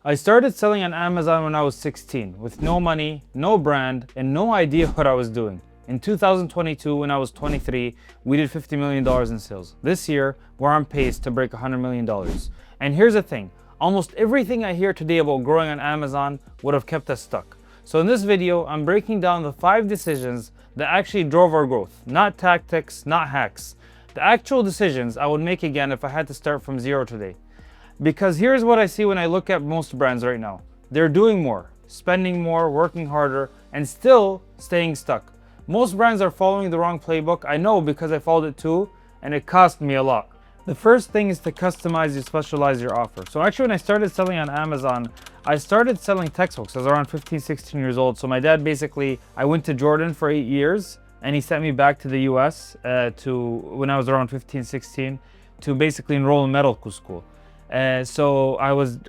I started selling on Amazon when I was 16 with no money, no brand, and no idea what I was doing. In 2022, when I was 23, we did $50 million in sales. This year, we're on pace to break $100 million. And here's the thing, almost everything I hear today about growing on Amazon would have kept us stuck. So in this video, I'm breaking down the 5 decisions that actually drove our growth. Not tactics, not hacks. The actual decisions I would make again if I had to start from zero today. Because here's what I see when I look at most brands right now. They're doing more, spending more, working harder, and still staying stuck. Most brands are following the wrong playbook. I know because I followed it too, and it cost me a lot. The first thing is to customize and specialize your offer. So actually when I started selling on Amazon, I started selling textbooks. I was around 15, 16 years old. So my dad basically, I went to Jordan for 8 years, and he sent me back to the US when I was around 15, 16, to basically enroll in medical school. So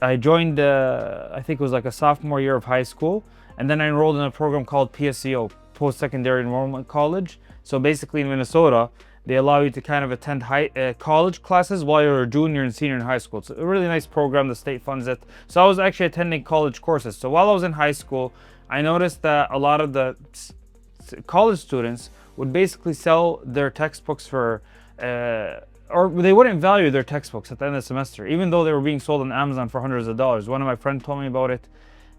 I joined, I think it was like a sophomore year of high school, and then I enrolled in a program called PSEO, Post-Secondary Enrollment College. So basically in Minnesota, they allow you to kind of attend college classes while you're a junior and senior in high school. It's a really nice program, the state funds it. So I was actually attending college courses. So while I was in high school, I noticed that a lot of the college students would basically sell their textbooks for, or they wouldn't value their textbooks at the end of the semester, even though they were being sold on Amazon for hundreds of dollars. One of my friends told me about it,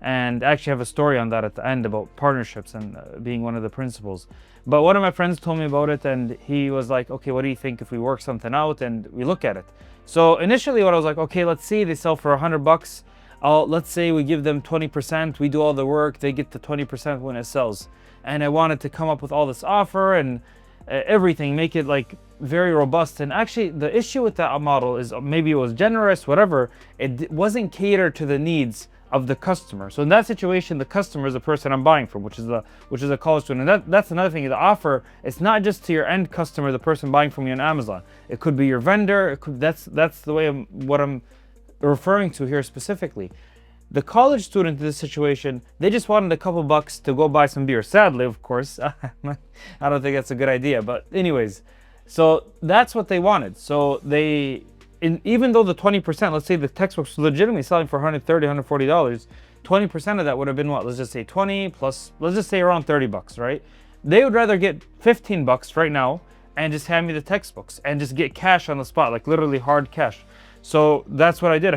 and I actually have a story on that at the end about partnerships and being one of the principles. But one of my friends told me about it, and he was like, okay, what do you think if we work something out and we look at it? So initially what I was like, okay, let's see, they sell for $100. Let's say we give them 20%, we do all the work, they get the 20% when it sells. And I wanted to come up with all this offer and everything, make it like very robust. And actually the issue with that model is maybe it was generous, whatever, it wasn't catered to the needs of the customer. So in that situation, the customer is the person I'm buying from, which is a college student. And that's another thing. The offer, it's not just to your end customer, the person buying from you on Amazon. It could be your vendor. That's the way what I'm referring to here specifically. The college student in this situation, they just wanted a couple bucks to go buy some beer. Sadly, of course, I don't think that's a good idea. But anyways, so that's what they wanted. So even though the 20%, let's say the textbook's legitimately selling for $130, $140, 20% of that would have been what? Let's just say 20 plus, let's just say around 30 bucks, right? They would rather get 15 bucks right now and just hand me the textbooks and just get cash on the spot, like literally hard cash. So that's what I did.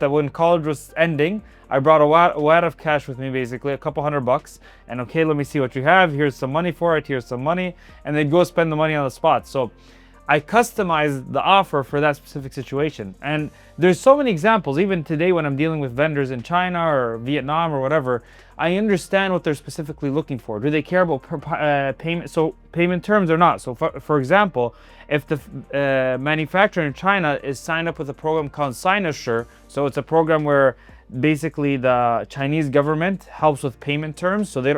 When college was ending, I brought a wad of cash with me, basically a couple $100, and okay, let me see what you have. Here's some money for it. Here's some money, and they'd go spend the money on the spot. So I customized the offer for that specific situation. And there's so many examples. Even today when I'm dealing with vendors in China or Vietnam or whatever, I understand what they're specifically looking for. Do they care about payment? So payment terms or not? So for example, if the manufacturer in China is signed up with a program called Signature, so it's a program where basically the Chinese government helps with payment terms, so they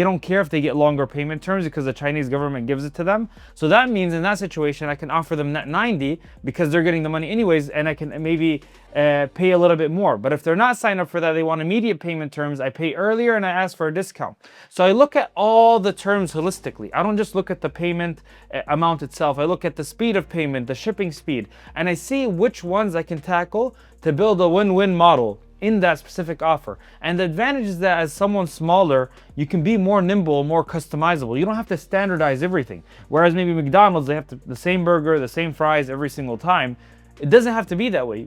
don't care if they get longer payment terms because the Chinese government gives it to them. So that means in that situation I can offer them net 90 because they're getting the money anyways, and I can maybe pay a little bit more. But if they're not signed up for that, they want immediate payment terms, I pay earlier and I ask for a discount. So I look at all the terms holistically. I don't just look at the payment amount itself. I look at the speed of payment, the shipping speed, and I see which ones I can tackle to build a win-win model in that specific offer. And the advantage is that as someone smaller, you can be more nimble, more customizable. You don't have to standardize everything. Whereas maybe McDonald's, they have the same burger, the same fries every single time. It doesn't have to be that way.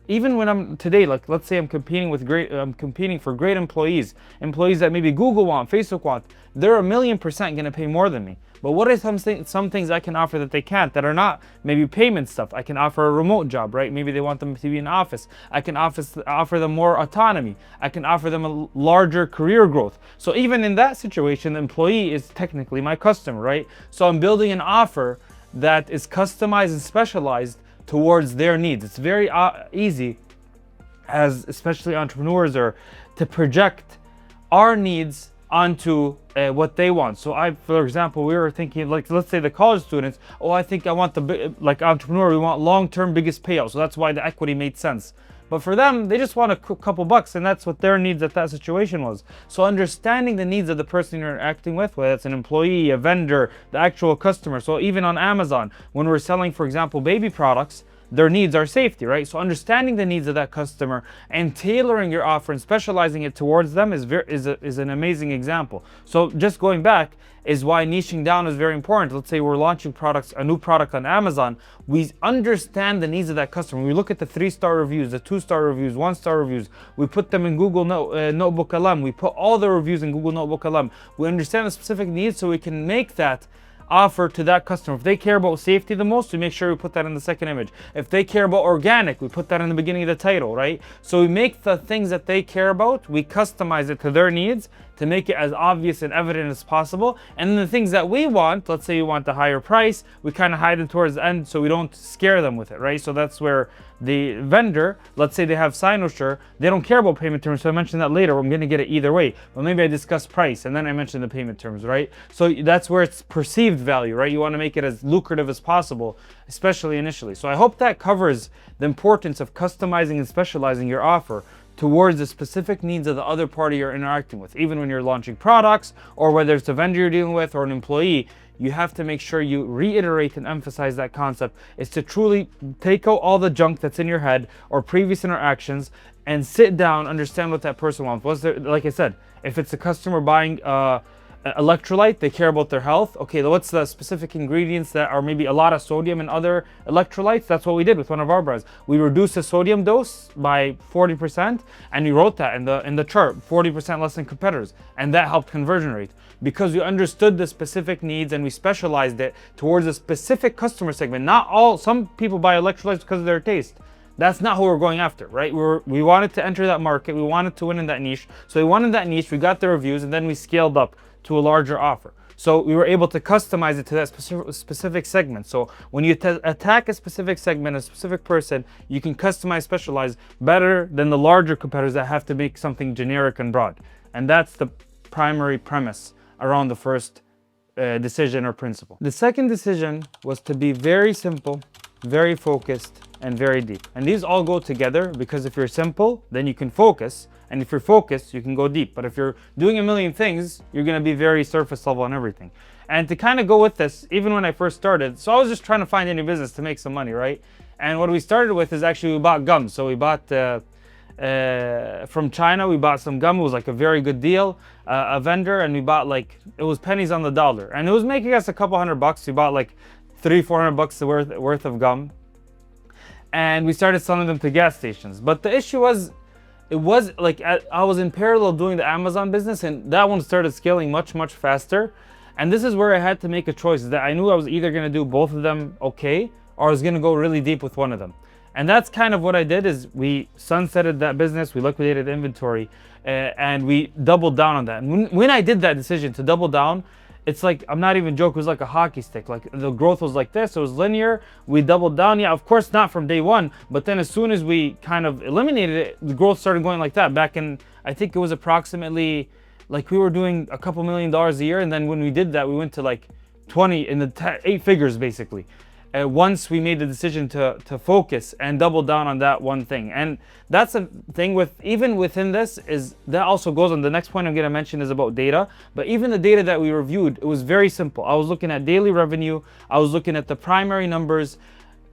Even when I'm today, like let's say I'm competing for great employees that maybe Google want, Facebook want, they're 1,000,000% gonna pay more than me. But what are some things I can offer that they can't, that are not maybe payment stuff? I can offer a remote job, right? Maybe they want them to be in office. I can offer them more autonomy. I can offer them a larger career growth. So even in that situation, the employee is technically my customer, right? So I'm building an offer that is customized and specialized towards their needs. It's very easy, as especially entrepreneurs, or to project our needs onto what they want. So for example, we were thinking, like, let's say the college students, I think I want like entrepreneur, we want long-term biggest payout. So that's why the equity made sense. But for them, they just want a couple bucks, and that's what their needs at that situation was. So understanding the needs of the person you're interacting with, whether it's an employee, a vendor, the actual customer. So even on Amazon, when we're selling, for example, baby products, their needs are safety, right? So understanding the needs of that customer and tailoring your offer and specializing it towards them is an amazing example. So just going back, is why niching down is very important. Let's say we're launching a new product on Amazon. We understand the needs of that customer. We look at the 3-star reviews, the 2-star reviews, 1-star reviews. We put them in Google Notebook LM. We put all the reviews in Google Notebook LM. We understand the specific needs so we can make that offer to that customer. If they care about safety the most, we make sure we put that in the second image. If they care about organic, we put that in the beginning of the title, right? So we make the things that they care about, we customize it to their needs to make it as obvious and evident as possible. And then the things that we want, let's say we want the higher price, we kind of hide it towards the end so we don't scare them with it, right? So that's where the vendor, let's say they have Cynosure, they don't care about payment terms, so I mentioned that later. I'm going to get it either way, but maybe I discuss price and then I mention the payment terms, right? So that's where it's perceived value, right? You want to make it as lucrative as possible, especially initially. So I hope that covers the importance of customizing and specializing your offer towards the specific needs of the other party you're interacting with. Even when you're launching products, or whether it's a vendor you're dealing with or an employee, you have to make sure you reiterate and emphasize that concept, is to truly take out all the junk that's in your head or previous interactions and sit down, understand what that person wants. Like I said, if it's a customer buying electrolyte, they care about their health. Okay, what's the specific ingredients that are maybe a lot of sodium in other electrolytes? That's what we did with one of our brands. We reduced the sodium dose by 40%, and we wrote that in the chart, 40% less than competitors, and that helped conversion rate because we understood the specific needs and we specialized it towards a specific customer segment. Some people buy electrolytes because of their taste. That's not who we're going after, right? We wanted to enter that market. We wanted to win in that niche. So we wanted that niche, we got the reviews, and then we scaled up to a larger offer. So we were able to customize it to that specific segment. So when you attack a specific segment, a specific person, you can customize, specialize better than the larger competitors that have to make something generic and broad. And that's the primary premise around the first decision or principle. The second decision was to be very simple, very focused, and very deep. And these all go together because if you're simple, then you can focus. And if you're focused, you can go deep. But if you're doing a million things, you're going to be very surface level on everything. And to kind of go with this, even when I first started, so I was just trying to find any business to make some money, right? And what we started with is actually we bought gum. So we bought from China, we bought some gum. It was like a very good deal, a vendor, and we bought it was pennies on the dollar. And it was making us a couple $100. We bought like $300-400 worth of gum. And we started selling them to gas stations. But the issue was, I was in parallel doing the Amazon business, and that one started scaling much faster. And this is where I had to make a choice, that I knew I was either going to do both of them okay, or I was going to go really deep with one of them. And that's kind of what I did, is we sunsetted that business, we liquidated inventory, and we doubled down on that. And when I did that decision to double down, it's like, I'm not even joking, it was like a hockey stick. Like the growth was like this, it was linear. We doubled down, yeah, of course not from day one, but then as soon as we kind of eliminated it, the growth started going like that. Back in, I think it was approximately, we were doing a couple $1 million a year. And then when we did that, we went to 20 in the 8 figures basically. Once we made the decision to focus and double down on that one thing. And that's a thing even within this, is that also goes on the next point I'm going to mention is about data. But even the data that we reviewed, it was very simple. I was looking at daily revenue, I was looking at the primary numbers,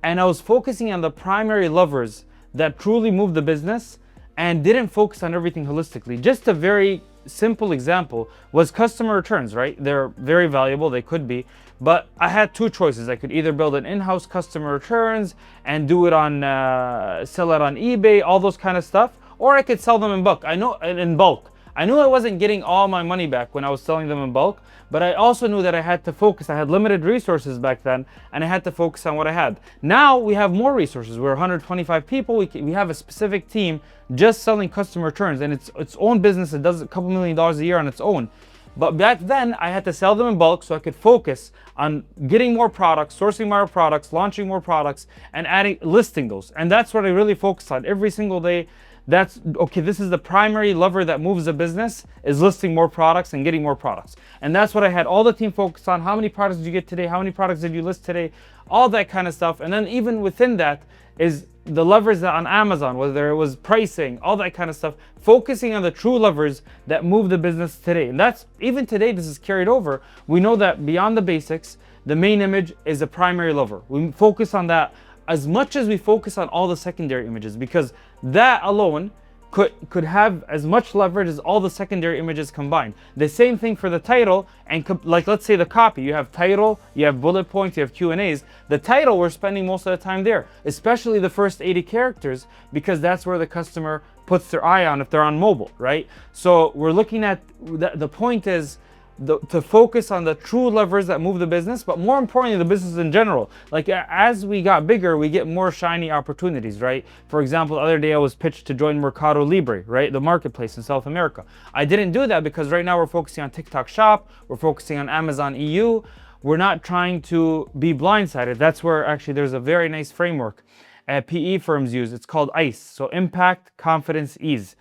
and I was focusing on the primary levers that truly moved the business and didn't focus on everything holistically. Just a very simple example was customer returns, right? They're very valuable, they could be, but I had two choices. I could either build an in-house customer returns and do it on, sell it on eBay, all those kind of stuff, or I could sell them in bulk. I knew I wasn't getting all my money back when I was selling them in bulk, but I also knew that I had to focus. I had limited resources back then, and I had to focus on what I had. Now we have more resources. We're 125 people. We have a specific team just selling customer returns, and it's its own business. It does a couple $1 million a year on its own. But back then, I had to sell them in bulk so I could focus on getting more products, sourcing more products, launching more products, and listing those. And that's what I really focused on every single day. That's okay. This is the primary lever that moves the business, is listing more products and getting more products. And that's what I had all the team focused on. How many products did you get today? How many products did you list today? All that kind of stuff. And then even within that is the levers that on Amazon, whether it was pricing, all that kind of stuff, focusing on the true levers that move the business today. And that's, even today, this is carried over. We know that beyond the basics, the main image is a primary lever. We focus on that as much as we focus on all the secondary images, because that alone could have as much leverage as all the secondary images combined. The same thing for the title, and like let's say the copy. You have title, you have bullet points, you have Q&As. The title, we're spending most of the time there, especially the first 80 characters, because that's where the customer puts their eye on if they're on mobile, right? So we're looking at, the point is, to focus on the true levers that move the business, but more importantly, the business in general. Like as we got bigger, we get more shiny opportunities, right? For example, the other day I was pitched to join Mercado Libre, right? The marketplace in South America. I didn't do that because right now we're focusing on TikTok Shop, we're focusing on Amazon EU. We're not trying to be blindsided. That's where actually there's a very nice framework PE firms use. It's called ICE, so Impact, Confidence, Ease.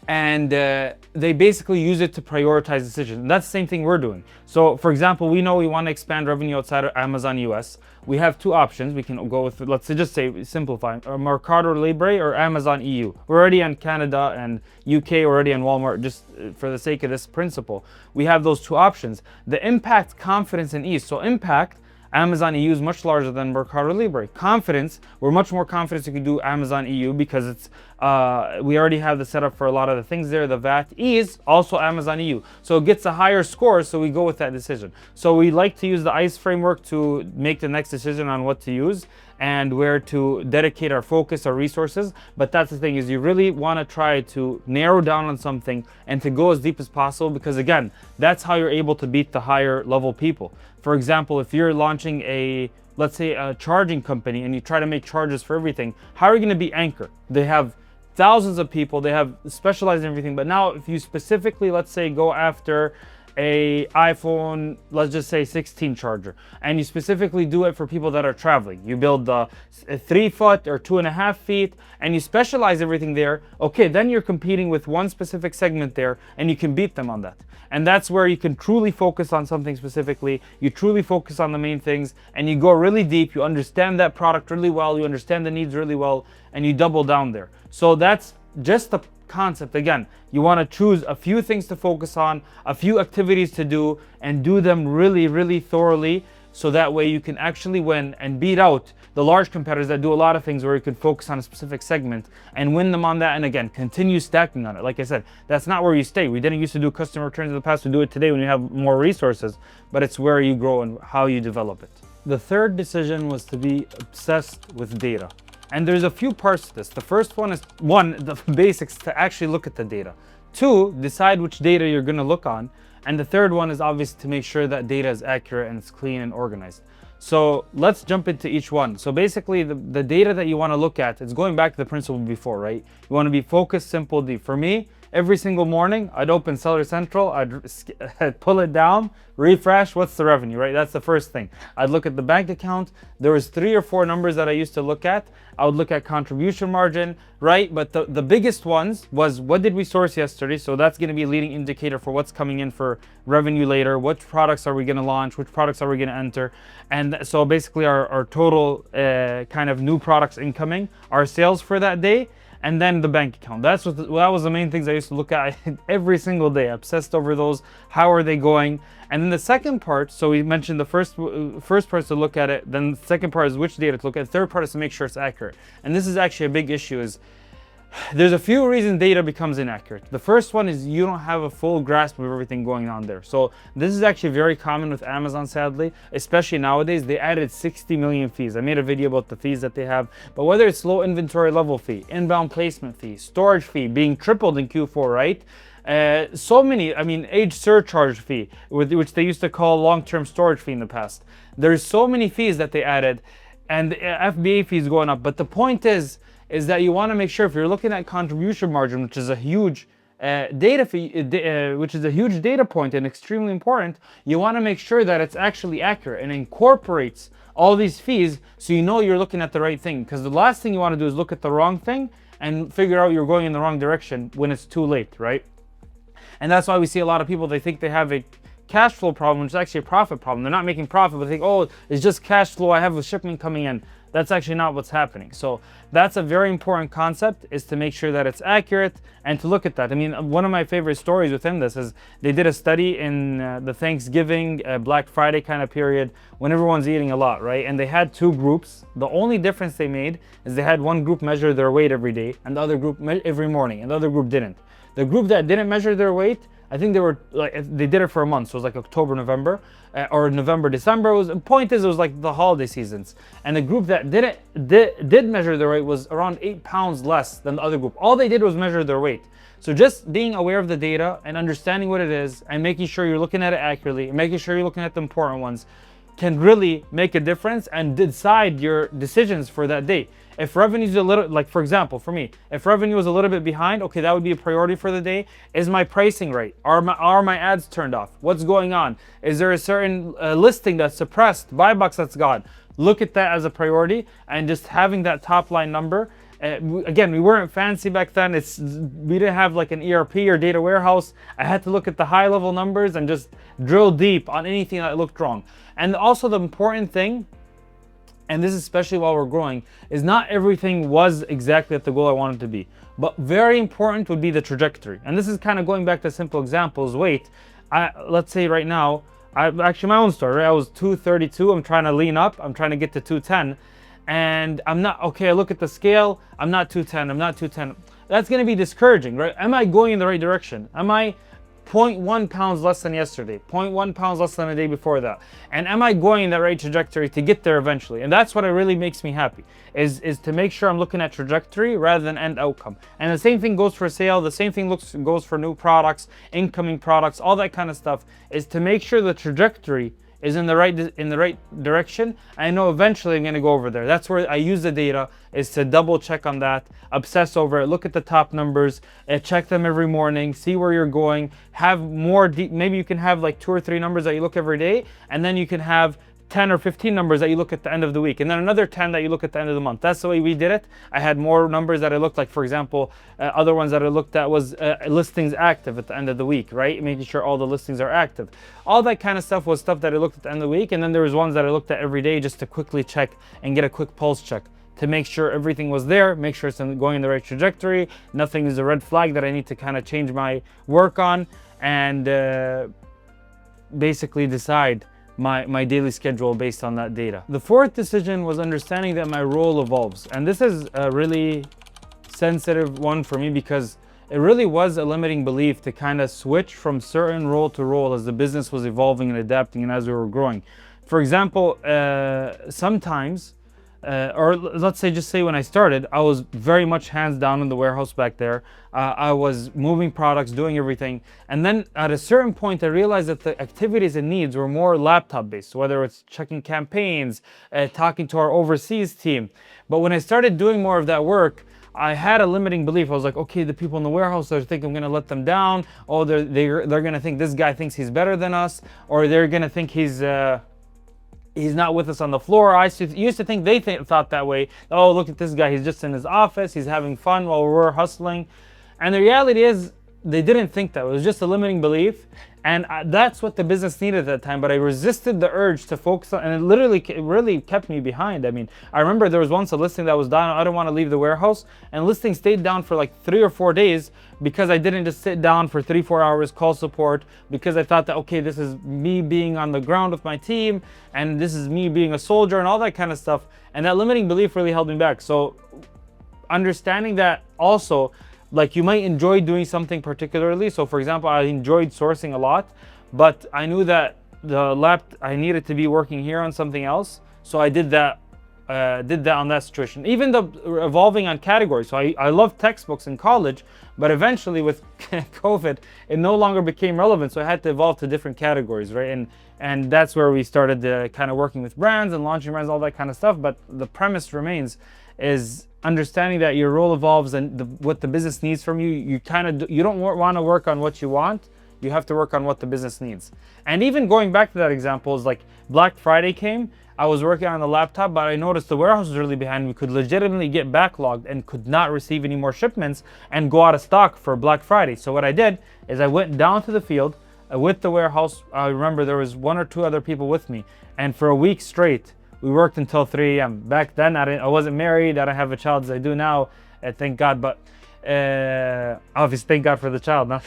And they basically use it to prioritize decisions. And that's the same thing we're doing. So for example, we know we want to expand revenue outside of Amazon US. We have two options. We can go with, let's just say, simplify, Mercado Libre or Amazon EU. We're already on Canada and UK, we're already on Walmart, just for the sake of this principle. We have those two options. The Impact, Confidence, and Ease. So Impact, Amazon EU is much larger than Mercado Libre. Confidence, we're much more confident you can do Amazon EU because it's we already have the setup for a lot of the things there. The VAT. Ease, also Amazon EU. So it gets a higher score, so we go with that decision. So we like to use the ICE framework to make the next decision on what to use and where to dedicate our focus, our resources. But that's the thing, is you really want to try to narrow down on something and to go as deep as possible, because again, that's how you're able to beat the higher level people. For example, if you're launching let's say a charging company and you try to make charges for everything, how are you going to be Anchor? They have thousands of people, they have specialized in everything. But now if you specifically, let's say, go after a iPhone, let's just say 16 charger, and you specifically do it for people that are traveling, you build the 3 foot or 2.5 feet, and you specialize everything there, okay, then you're competing with one specific segment there and you can beat them on that. And that's where you can truly focus on something specifically. You truly focus on the main things and you go really deep. You understand that product really well, you understand the needs really well, and you double down there. So that's just the concept. Again, you want to choose a few things to focus on, a few activities to do, and do them really, really thoroughly, so that way you can actually win and beat out the large competitors that do a lot of things where you can focus on a specific segment and win them on that. And again, continue stacking on it. Like I said, that's not where you stay. We didn't used to do customer returns in the past. We do it today when you have more resources, but it's where you grow and how you develop it. The third decision was to be obsessed with data. And there's a few parts to this. The first one is, the basics, to actually look at the data. 2, decide which data you're going to look on. And the third one is obviously to make sure that data is accurate and it's clean and organized. So let's jump into each one. So basically the data that you want to look at, it's going back to the principle before, right? You want to be focused, simple, deep. For me, every single morning, I'd open Seller Central, I'd pull it down, refresh, what's the revenue, right? That's the first thing. I'd look at the bank account. There was 3 or 4 numbers that I used to look at. I would look at contribution margin, right? But the biggest ones was, what did we source yesterday? So that's going to be a leading indicator for what's coming in for revenue later. Which products are we going to launch? Which products are we going to enter? And so basically our total kind of new products incoming, our sales for that day, and then the bank account. That was the main things I used to look at every single day. I obsessed over those. How are they going? And then the second part, so we mentioned the first part is to look at it. Then the second part is which data to look at. The third part is to make sure it's accurate. And this is actually a big issue, is there's a few reasons data becomes inaccurate. The first one is you don't have a full grasp of everything going on there. So this is actually very common with Amazon, sadly, especially nowadays. They added 60 million fees. I made a video about the fees that they have, but whether it's low inventory level fee, inbound placement fee, storage fee being tripled in Q4, right? So many, I mean, age surcharge fee, which they used to call long-term storage fee in the past. There's so many fees that they added, and the FBA fees going up. But the point is that you want to make sure, if you're looking at contribution margin, which is a huge data fee, which is a huge data point and extremely important, you want to make sure that it's actually accurate and incorporates all these fees, so you know you're looking at the right thing. Because the last thing you want to do is look at the wrong thing and figure out you're going in the wrong direction when it's too late, right? And that's why we see a lot of people, they think they have a cash flow problem, which is actually a profit problem. They're not making profit, but they think, oh, it's just cash flow, I have a shipment coming in. That's actually not what's happening. So that's a very important concept, is to make sure that it's accurate and to look at that. I mean, one of my favorite stories within this is they did a study in the Thanksgiving, Black Friday kind of period when everyone's eating a lot, right? And they had two groups. The only difference they made is they had one group measure their weight every day and the other group every morning, and the other group didn't. The group that didn't measure their weight, I think they did it for a month, so it was like October, November, or November, December. The point is, it was like the holiday seasons. And the group that did measure their weight was around 8 pounds less than the other group. All they did was measure their weight. So just being aware of the data and understanding what it is and making sure you're looking at it accurately and making sure you're looking at the important ones can really make a difference and decide your decisions for that day. If revenue's a little, like for example, for me, if revenue is a little bit behind, okay, that would be a priority for the day. Is my pricing right? Are my ads turned off? What's going on? Is there a certain listing that's suppressed, buy box that's gone? Look at that as a priority, and just having that top line number. Again, we weren't fancy back then. We didn't have like an ERP or data warehouse. I had to look at the high level numbers and just drill deep on anything that looked wrong. And also the important thing, and this is especially while we're growing, is not everything was exactly at the goal I wanted to be. But very important would be the trajectory. And this is kind of going back to simple examples. Weight, let's say right now, actually my own story, right? I was 232, I'm trying to lean up, I'm trying to get to 210. And I'm not, okay, I look at the scale, I'm not 210, I'm not 210. That's gonna be discouraging, right? Am I going in the right direction? Am I 0.1 pounds less than yesterday, 0.1 pounds less than the day before that? And am I going in the right trajectory to get there eventually? And that's what really makes me happy, is to make sure I'm looking at trajectory rather than end outcome. And the same thing goes for sale, the same thing goes for new products, incoming products, all that kind of stuff, is to make sure the trajectory is in the right direction. I know eventually I'm gonna go over there. That's where I use the data, is to double check on that, obsess over it, look at the top numbers, check them every morning, see where you're going, have more maybe you can have like 2 or 3 numbers that you look every day, and then you can have 10 or 15 numbers that you look at the end of the week, and then another 10 that you look at the end of the month. That's the way we did it. I had more numbers that I looked, like for example, other ones that I looked at was listings active at the end of the week, right? Making sure all the listings are active. All that kind of stuff was stuff that I looked at the end of the week, and then there was ones that I looked at every day just to quickly check and get a quick pulse check to make sure everything was there, make sure it's going in the right trajectory, nothing is a red flag that I need to kind of change my work on, and basically decide my daily schedule based on that data. The fourth decision was understanding that my role evolves. And this is a really sensitive one for me, because it really was a limiting belief to kind of switch from certain role to role as the business was evolving and adapting and as we were growing. For example, sometimes, or let's say, just say when I started, I was very much hands down in the warehouse back there. I was moving products, doing everything. And then at a certain point, I realized that the activities and needs were more laptop based, whether it's checking campaigns, talking to our overseas team. But when I started doing more of that work, I had a limiting belief. I was like, okay, the people in the warehouse, they think I'm gonna let them down. Oh, they're gonna think this guy thinks he's better than us, or they're gonna think he's not with us on the floor. I used to think they thought that way. Oh, look at this guy. He's just in his office. He's having fun while we're hustling. And the reality is, they didn't think that. It was just a limiting belief. And that's what the business needed at that time. But I resisted the urge to focus on, and it really kept me behind. I mean, I remember there was once a listing that was down. I didn't want to leave the warehouse, and listing stayed down for like 3 or 4 days because I didn't just sit down for 3-4 hours, call support, because I thought that, okay, this is me being on the ground with my team, and this is me being a soldier and all that kind of stuff. And that limiting belief really held me back. So understanding that also, like, you might enjoy doing something particularly. So for example, I enjoyed sourcing a lot, but I knew that I needed to be working here on something else. So I did that on that situation. Even the evolving on categories. So I loved textbooks in college, but eventually with COVID, it no longer became relevant. So I had to evolve to different categories, right? And that's where we started kind of working with brands and launching brands, all that kind of stuff. But the premise remains, is understanding that your role evolves, and what the business needs from you. You don't want to work on what you want. You have to work on what the business needs. And even going back to that example, is like Black Friday came, I was working on the laptop, but I noticed the warehouse was really behind. We could legitimately get backlogged and could not receive any more shipments and go out of stock for Black Friday. So what I did is I went down to the field with the warehouse. I remember there was 1 or 2 other people with me, and for a week straight, we worked until 3 a.m. Back then, I wasn't married, I don't have a child as I do now, thank God. But obviously, thank God for the child, not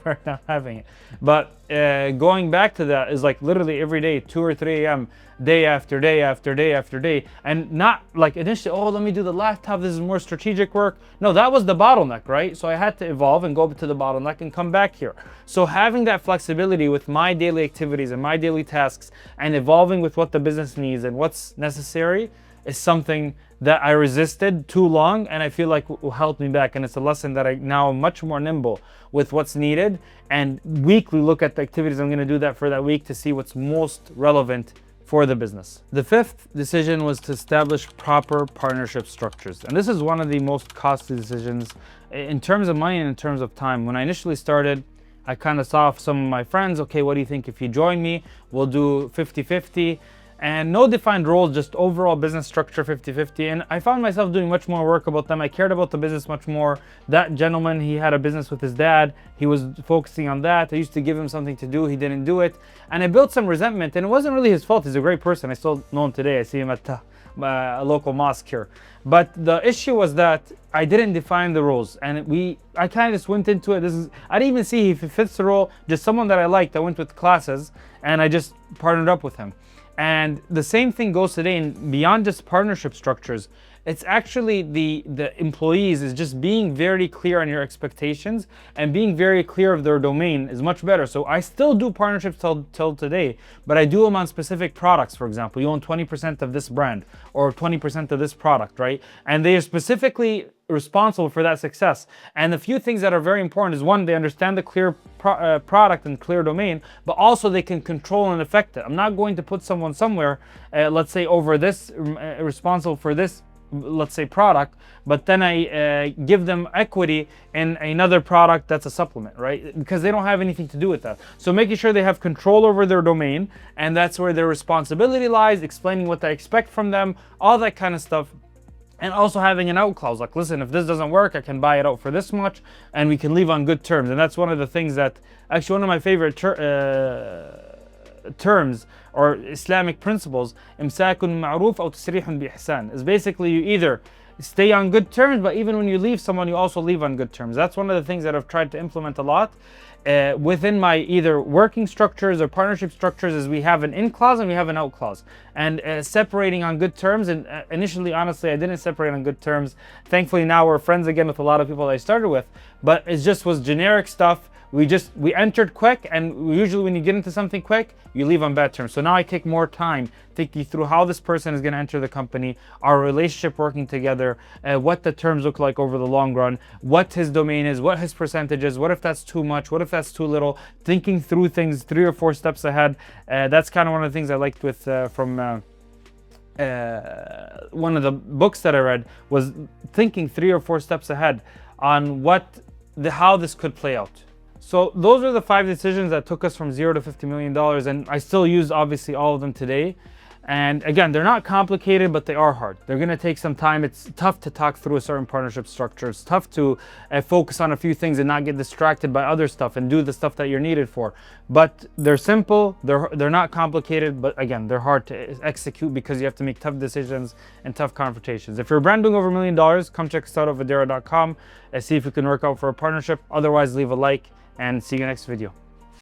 for not having it. But going back to that is like literally every day, 2 or 3 a.m., day after day after day after day. And not like initially, oh, let me do the laptop, this is more strategic work. No, that was the bottleneck, right? So I had to evolve and go to the bottleneck and come back here. So having that flexibility with my daily activities and my daily tasks and evolving with what the business needs and what's necessary is something that I resisted too long, and I feel like will help me back. And it's a lesson that I now am much more nimble with what's needed, and weekly look at the activities I'm going to do that for that week to see what's most relevant for the business. The fifth decision was to establish proper partnership structures. And this is one of the most costly decisions in terms of money and in terms of time. When I initially started, I kind of saw some of my friends, okay, what do you think if you join me? We'll do 50-50. And no defined roles, just overall business structure 50-50. And I found myself doing much more work about them. I cared about the business much more. That gentleman, he had a business with his dad. He was focusing on that. I used to give him something to do. He didn't do it. And I built some resentment, and it wasn't really his fault. He's a great person. I still know him today. I see him at a local mosque here. But the issue was that I didn't define the roles, and I kind of just went into it. I didn't even see if it fits the role. Just someone that I liked. I went with classes, and I just partnered up with him. And the same thing goes today, and beyond just partnership structures, it's actually the employees is just being very clear on your expectations and being very clear of their domain is much better. So I still do partnerships till today, but I do them on specific products. For example, you own 20% of this brand or 20% of this product, right? And they are specifically responsible for that success. And the few things that are very important is, one, they understand the clear product and clear domain, but also they can control and affect it. I'm not going to put someone somewhere, let's say over this, responsible for this, let's say product, but then I give them equity in another product that's a supplement, right? Because they don't have anything to do with that. So making sure they have control over their domain, and that's where their responsibility lies, explaining what I expect from them, all that kind of stuff. And also having an out clause, like, listen, if this doesn't work, I can buy it out for this much, and we can leave on good terms. And that's one of the things that, actually one of my favorite terms or Islamic principles, imsakun ma'ruf aw tasrihun bi ihsan, is basically you either stay on good terms, but even when you leave someone, you also leave on good terms. That's one of the things that I've tried to implement a lot within my either working structures or partnership structures, is we have an in clause and we have an out clause, and separating on good terms. And initially, honestly, I didn't separate on good terms. Thankfully now we're friends again with a lot of people that I started with, but it just was generic stuff. We entered quick, and usually when you get into something quick, you leave on bad terms. So now I take more time thinking through how this person is going to enter the company, our relationship working together, what the terms look like over the long run, what his domain is, what his percentage is, what if that's too much, what if that's too little, thinking through things 3 or 4 steps ahead. That's kind of one of the things I liked with from one of the books that I read, was thinking 3 or 4 steps ahead on how this could play out. So those are the 5 decisions that took us from $0 to $50 million, and I still use obviously all of them today. And again, they're not complicated, but they are hard. They're gonna take some time. It's tough to talk through a certain partnership structure. It's tough to focus on a few things and not get distracted by other stuff and do the stuff that you're needed for. But they're simple, they're not complicated, but again, they're hard to execute because you have to make tough decisions and tough confrontations. If you're a brand doing over $1 million, come check us out at Voadera.com and see if we can work out for a partnership. Otherwise, leave a like, and see you next video.